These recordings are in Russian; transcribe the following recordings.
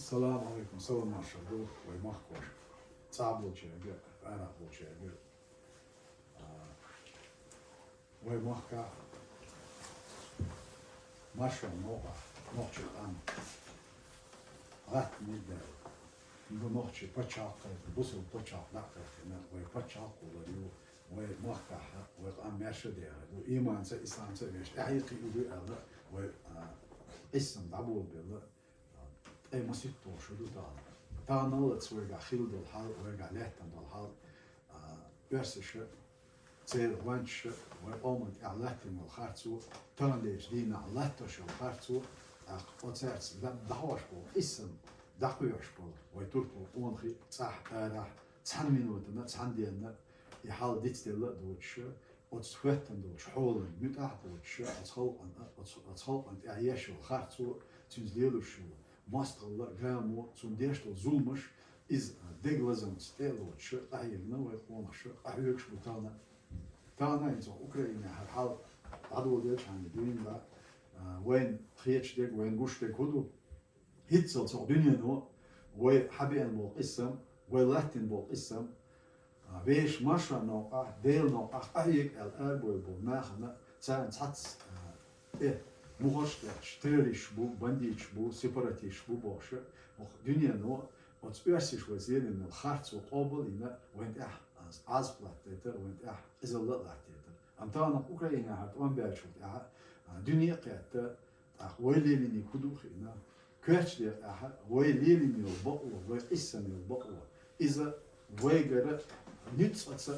Assalamu alaikum, salam marshadu, way mahkosh. Tablo chege, arabo chege. Way mahka. Marshal noa, noche an. Rat midde. Bu noche pachak, busul pachak nakre, way pachak ulu, way mahka, way am mershade, iman se islam se vesh. Ahiqi udu alla, way ism dabul billah. أي مسيطة شدودة تانالت سويجا خيل الحال ويجا لهتن الحال برسش تير وانش وأمد إعلاتن الخارتو تانليش دينا لاتش الخارتو أقطعت دعوش بول اسم دعوش بول ويتورتو أونخي صح راح 10 minuten 10 دينا يحال ديتستيلا دوتش أتصفتن دوتش حولن متاح دوتش أتصل أن أعيش الخارتو تنزليلو شو Mastalla gamo zum derstel zulmuş iz deglazam steloç ayırna ve onaşı ayık butana tana iz Ukrayna her hal adolder hani dünyada when khiyechdek when gushtek hudu hitsel so dünyano ve haben bol ism ve latin bol ism veş maşa no del no ayık el erboy bol mahna sen tats Muhashtash, terrorist bu, bandit bu, separatist bu başı. Dünyanın o örsüş vaziyenin harço qabilina went az plattete went izallatete. Antana Ukrayna hat onberçut dünya qatta waylelini kudukhina köçler waylelini baqu ve ismi baqu iza waygara nitsatsa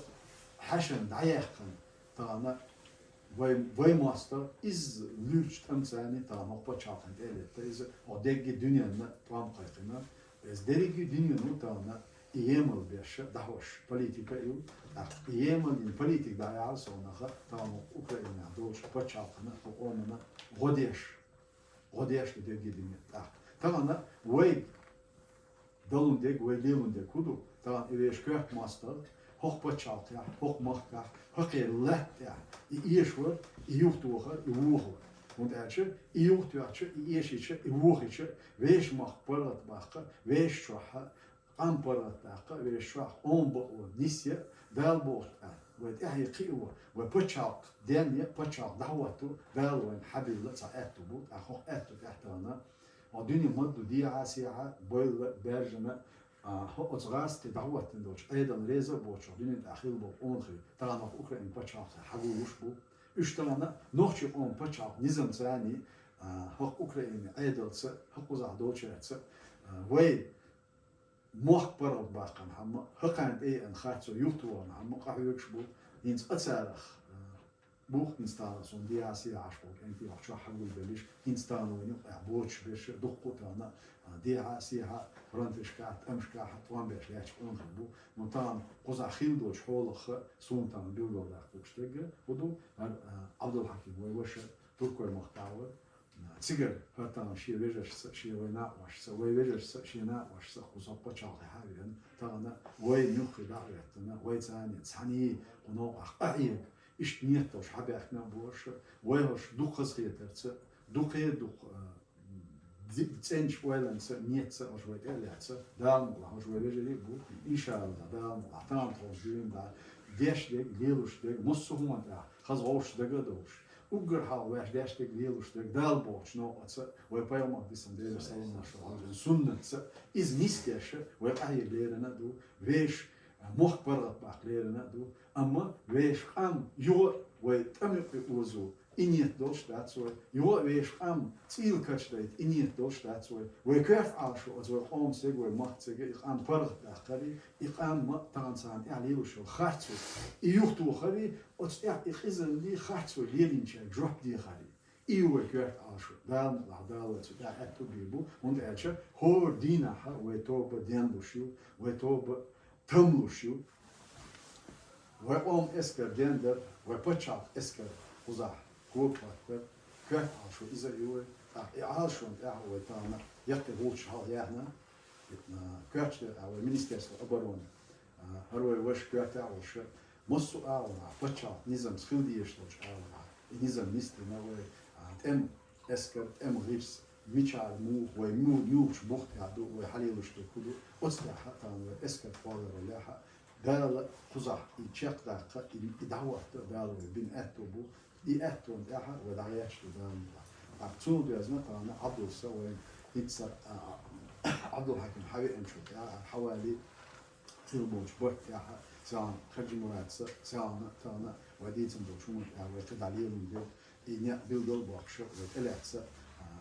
hashan dayaqan tana Way master is lüks temsani ta nokta çarpın elette is o degi dünyanın tam kayıtına es degi dünyanın tana iyemel bir dahoş politika yol iyemel politik dayar sonra tam Ukrayna doğuş paçapına o onunla godeş degi dünya tamam way dalundeg way lelundeg kudu tamam eveş kök master hoch paçalt ya hoch mahka hoch let ya ieshwar iuchtucha iwuch und erche iuchtucha ieshiche iwuchiche wees mag parat bacha wees schwaha an parat bacha wees schwach onbo nisje dalbocht wat qiwa wa paçalt denya paçalt dawatu dalwen habil sa'atu bu akho atu tahtana o dünya maddu diya siya boyla berjana أتغاز تدعوة تندوش أيضا ريزر بوتشو دين الأخير بو أونخي ترى نخ أوكرانيا بتشاف حقوش بو إشترانا نخشي أون بتشاف نظام ثاني حق أوكرانيا أيضا حق زع دوتشات وي موخ برا باقن هم حقان أي أن خاتو يوتوان هم قاعدوش بو ينس أتصارخ بوخ instalação de ACH em que eu حقول بلش instalação بوتش بش دقوتانا دي ACH فرانتشكات أمشكات وان بيش ليش أنخبو مطان قزع خيلدوش حولخ سونتان بيولو داخلوش تجا ودو عبد الحكيم ويوش تركوا المختاور تيجر هاتان شيء بيجش شيء وينا واش سوي بيجش شيء نا واش سخوصا بتشاق حاجة تانا وين يخي دعوتنا وين ثاني ونوع أعيق إيش نيتوش حبي إحنا بوش ويهش دوخس خيترت دوخي دوخ تنش ويلنس نيتس أشوي تلاتس دام الله أشوي رجلي بو إن شاء الله دام أعتام توجين دا ديش دك ليلوش دك مصهم دا خزوش دك دوش وقر حال واش ديش دك ليلوش دك دال بوش نو أتس ويبايم أقدسن دير سلنا شو هذا سنة إز نيستيش ويقعي ليرنا دو ويش مخبرات بعقلنا دو أما ويش أم يو ويتأمر بوزو إنيت دوش داتسوي يو ويش أم تيل كشليت إنيت دوش داتسوي ويكيف عاشو أزوي قوم سيج ومحت سيج إقام فرق داخلي إقام ما تانسان يعني وشو خارتسو يوختو خلي أتس إخزن لي خارتسو ليلين شيء دروب دي خلي إيوه كيف عاشو دام العدالة دا أتو بيبو وند أتش هو دينا ها ويتوب ديندوشيو ويتوب تملوشيو وأم إسكر ديندر وبتشاف إسكر وزح كوباتر كيف عاشو إذا يوه عاشون هو تانا يقتل وش هال يهنا كيف أو المينستيرس أبرون هروي وش كيف عاوش مصو أولا بتشاف نظام سخيلدي يشتوش أولا نظام مستي نوي تم إسكر تم غيرس ميشعل مو ويموش بوخت عدو وحليل شتكودو أصلح تان إسكت قادر لها دال خزح يشق دقة يدعوة دال بين أتوبو أتون دها ودعيش دال أقصد بأزمة أنا عبد السوين يتصل عبد الحكيم حبيب أمشو حوالي تلبوش بوت سان خرج مراد سان تانا وديت بوشون وتدعيل ديو إني بيلدل بوكشو وتلاتس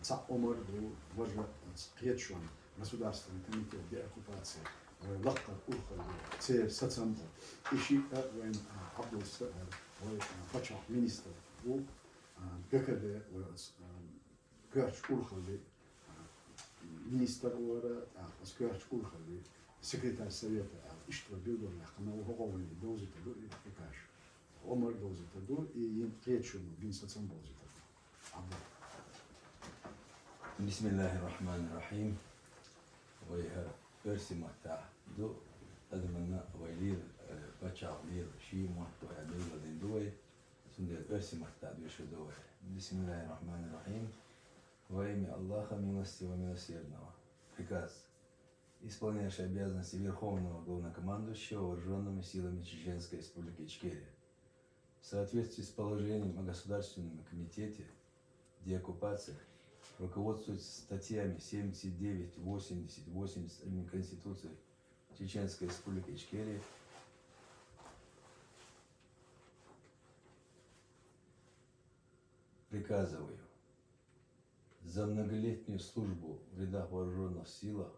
ца омар был важно скетчом государственный комитет для оккупации лаккар урхал це сацамбо иши вен абдус пача министр у ГКД кърч урхал министр ура скърч урхал секретарь совета иштва билдор яхна уговори дозите до и каш омар дозите до и кетчум бин сацамбо абдус بسم الله الرحمن الرحيم ويها برسم تاع دو أدمنا ويلير بچا لير شي محتو عدل ودين دوي سند برسم تاع دوش دوي بسم الله الرحمن الرحيم во имя Аллаха милостивого милосердного. Приказ. Исполняющий обязанности Верховного Главнокомандующего Вооруженными силами Чеченской Республики Ичкерия в соответствии с положением о Государственном комитете деоккупации руководствуясь статьями 79, 80, 81 Конституции Чеченской Республики Ичкерия, приказываю за многолетнюю службу в рядах вооруженных силах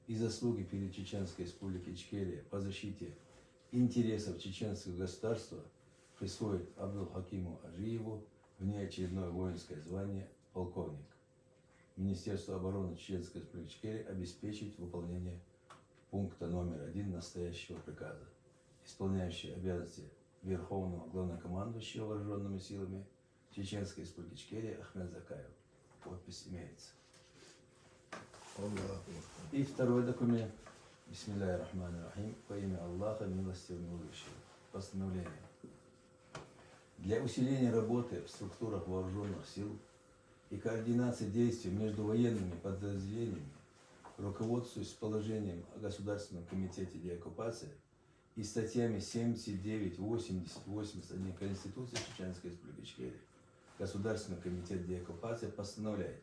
и заслуги перед Чеченской Республикой Ичкерия по защите интересов чеченского государства присвоить Абдул-Хакиму Ажиеву внеочередное воинское звание полковник. Министерство обороны Чеченской Республики Ичкерия обеспечить выполнение пункта номер 1 настоящего приказа. Исполняющий обязанности Верховного Главнокомандующего Вооруженными силами Чеченской Республики Ичкерия Ахмед Закаев. Подпись имеется. И второй документ. Бисмилляхи рахмани рахим. Во имя Аллаха, милостивого милующего. Постановление. Для усиления работы в структурах вооруженных сил и координации действий между военными подразделениями, руководствуясь положением о Государственном комитете деоккупации и статьями 79, 80, 81 Конституции Чеченской Республики Ичкерия, Государственный комитет деоккупации постановляет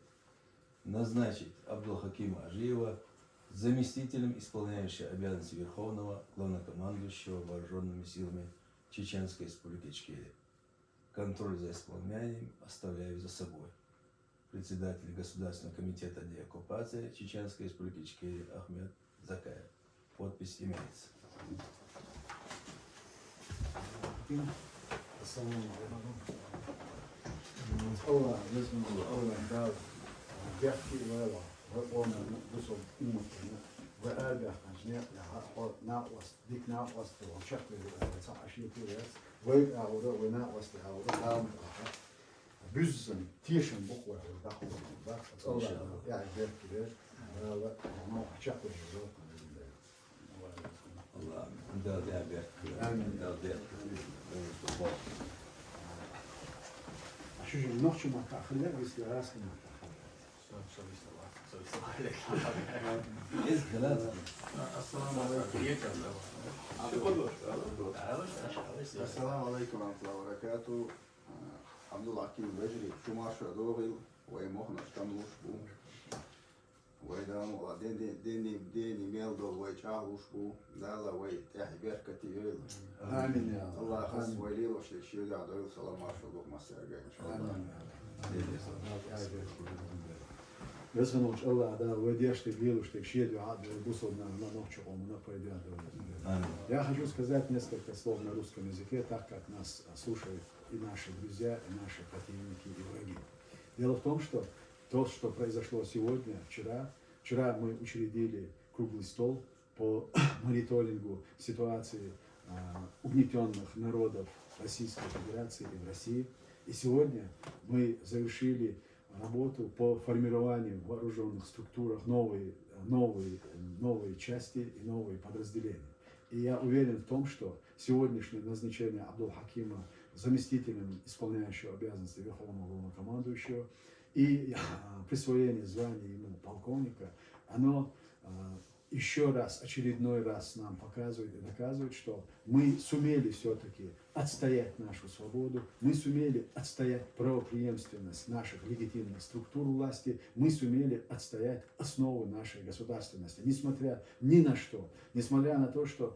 назначить Абдул-Хакима Ажиева заместителем, исполняющего обязанности Верховного Главнокомандующего Вооруженными силами Чеченской Республики Ичкерия. Контроль за исполнением оставляю за собой. Председатель Государственного комитета деоккупации Чеченской Республики Ичкерия Ахмед Закаев. Подпись имеется. Allah lezmim Allah da gerçi vela ve ona dusum umutuna ve erbahtan ne naqwas dik naqwas o şaklı ta aşiyeti ve avda ve naqwas avda tam büzün tişin bukwa da bak Allah yani gerçi de ve ama şaklı Allah da değer. Amin. Da değer. شو نحكي مع تأخير بس راسنا السلام عليكم ورحمة الله وبركاته. عبد الله حكيم بجري شو ما شو دوغي ويموخنا شتملوش بو ويدام والله ديني ميل دول ويشاهلوش بو دالا ويتاحي بيركتي يويل آمين يا الله خاص ويليل وشي شيو دا دويل سلام ما شو دوغ مصر إن شاء الله. Vezano uč Allah da uvedешь ты белую, что щедрю, а бусовна на ночь на пойдет. Я хочу сказать несколько слов на русском языке, так как нас слушают и наши друзья, и наши противники, и враги. Дело в том, что то, что произошло сегодня, вчера мы учредили круглый стол по мониторингу ситуации угнетенных народов Российской Федерации и в России. И сегодня мы завершили работу по формированию в вооруженных структурах новые части и новые подразделения. И я уверен в том, что сегодняшнее назначение Абдул-Хакима заместителем исполняющего обязанности Верховного Главнокомандующего и присвоение звания ему полковника, оно еще раз, очередной раз нам показывает и доказывает, что мы сумели все-таки отстоять нашу свободу, мы сумели отстоять правопреемственность наших легитимных структур власти, мы сумели отстоять основы нашей государственности, несмотря ни на что, несмотря на то, что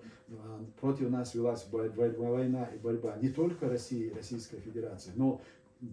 против нас велась война и борьба не только России и Российской Федерации, но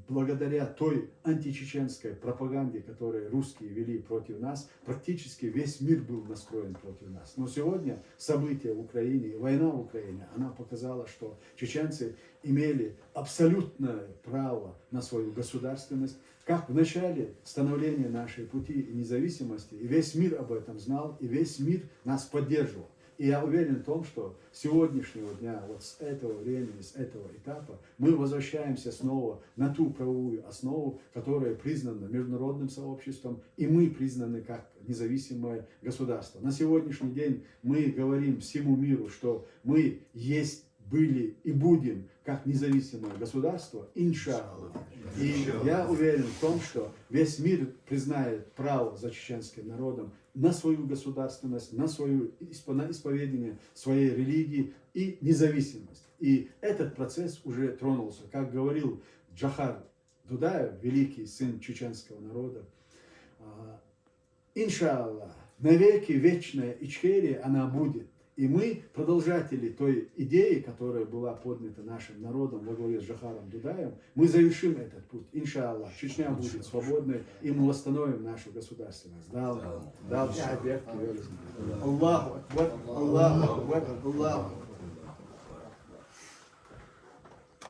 благодаря той античеченской пропаганде, которую русские вели против нас, практически весь мир был настроен против нас. Но сегодня события в Украине, война в Украине, она показала, что чеченцы имели абсолютное право на свою государственность, как в начале становления нашей пути и независимости, и весь мир об этом знал, и весь мир нас поддерживал. И я уверен в том, что с сегодняшнего дня, вот с этого времени, с этого этапа, мы возвращаемся снова на ту правовую основу, которая признана международным сообществом, и мы признаны как независимое государство. На сегодняшний день мы говорим всему миру, что мы есть, были и будем как независимое государство, иншаллах. И я уверен в том, что весь мир признает право за чеченским народом на свою государственность, на исповедание своей религии и независимость. И этот процесс уже тронулся. Как говорил Джохар Дудаев, великий сын чеченского народа, иншаллах, навеки вечная Ичкерия, она будет. И мы, продолжатели той идеи, которая была поднята нашим народом во главе с Джохаром Дудаевым, мы завершим этот путь. Иншаллах, Чечня будет свободной, и мы восстановим нашу государственность. Аллаху Акбар, Аллаху Акбар, Аллаху Акбар.